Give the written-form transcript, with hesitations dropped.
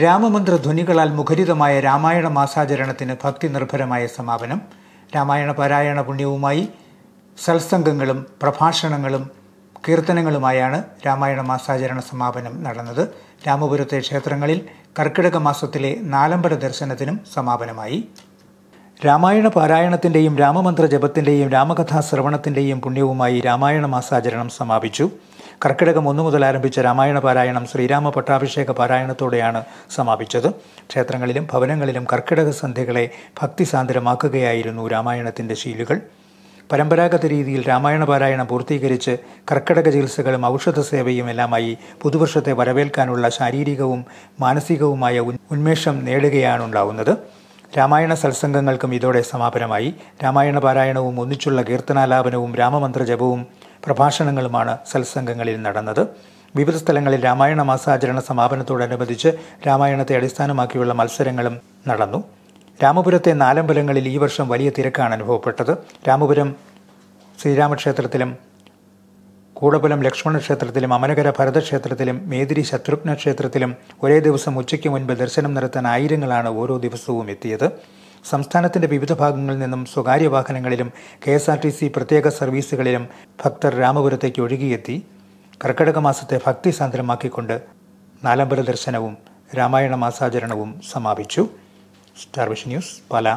രാമമന്ത്രധ്വനികളാൽ മുഖരിതമായ രാമായണ മാസാചരണത്തിന് ഭക്തി നിർഭരമായ സമാപനം. രാമായണ പാരായണ പുണ്യവുമായി സത്സംഗങ്ങളും പ്രഭാഷണങ്ങളും കീർത്തനങ്ങളുമായാണ് രാമായണ മാസാചരണ സമാപനം നടന്നത്. രാമപുരത്തെ ക്ഷേത്രങ്ങളിൽ കർക്കിടക മാസത്തിലെ നാലമ്പല ദർശനത്തിനും സമാപനമായി. രാമായണ പാരായണത്തിൻ്റെയും രാമമന്ത്ര ജപത്തിൻ്റെയും രാമകഥാ ശ്രവണത്തിൻ്റെയും പുണ്യവുമായി രാമായണ മാസാചരണം സമാപിച്ചു. കർക്കിടകം 1 മുതൽ ആരംഭിച്ച രാമായണ പാരായണം ശ്രീരാമ പട്ടാഭിഷേക പാരായണത്തോടെയാണ് സമാപിച്ചത്. ക്ഷേത്രങ്ങളിലും ഭവനങ്ങളിലും കർക്കിടക സന്ധ്യകളെ ഭക്തിസാന്ദ്രമാക്കുകയായിരുന്നു രാമായണത്തിൻ്റെ ശീലുകൾ. പരമ്പരാഗത രീതിയിൽ രാമായണ പാരായണം പൂർത്തീകരിച്ച് കർക്കിടക ചികിത്സകളും ഔഷധ സേവയും എല്ലാമായി പുതുവർഷത്തെ വരവേൽക്കാനുള്ള ശാരീരികവും മാനസികവുമായ ഉന്മേഷം നേടുകയാണുണ്ടാവുന്നത്. രാമായണ സത്സംഗങ്ങൾക്കും ഇതോടെ സമാപനമായി. രാമായണ പാരായണവും ഒന്നിച്ചുള്ള കീർത്തനാലാപനവും രാമമന്ത്ര ജപവും പ്രഭാഷണങ്ങളുമാണ് സത്സംഗങ്ങളിൽ നടന്നത്. വിവിധ സ്ഥലങ്ങളിൽ രാമായണ മാസാചരണ സമാപനത്തോടനുബന്ധിച്ച് രാമായണത്തെ അടിസ്ഥാനമാക്കിയുള്ള മത്സരങ്ങളും നടന്നു. രാമപുരത്തെ നാലമ്പലങ്ങളിൽ ഈ വർഷം വലിയ തിരക്കാണ് അനുഭവപ്പെട്ടത്. രാമപുരം ശ്രീരാമക്ഷേത്രത്തിലും കൂടപുലം ലക്ഷ്മണ ക്ഷേത്രത്തിലും അമനകര ഭരതക്ഷേത്രത്തിലും മേദിരി ശത്രുഘ്ന ക്ഷേത്രത്തിലും ഒരേ ദിവസം ഉച്ചയ്ക്ക് മുൻപ് ദർശനം നടത്താൻ ആയിരങ്ങളാണ് ഓരോ ദിവസവും എത്തിയത്. സംസ്ഥാനത്തിൻ്റെ വിവിധ ഭാഗങ്ങളിൽ നിന്നും സ്വകാര്യ വാഹനങ്ങളിലും KSRTC പ്രത്യേക സർവീസുകളിലും ഭക്തർ രാമപുരത്തേക്ക് ഒഴുകിയെത്തി. കർക്കിടക മാസത്തെ ഭക്തിസാന്ദ്രമാക്കിക്കൊണ്ട് നാലമ്പല ദർശനവും രാമായണ മാസാചരണവും സമാപിച്ചു. Star vision news, Pala.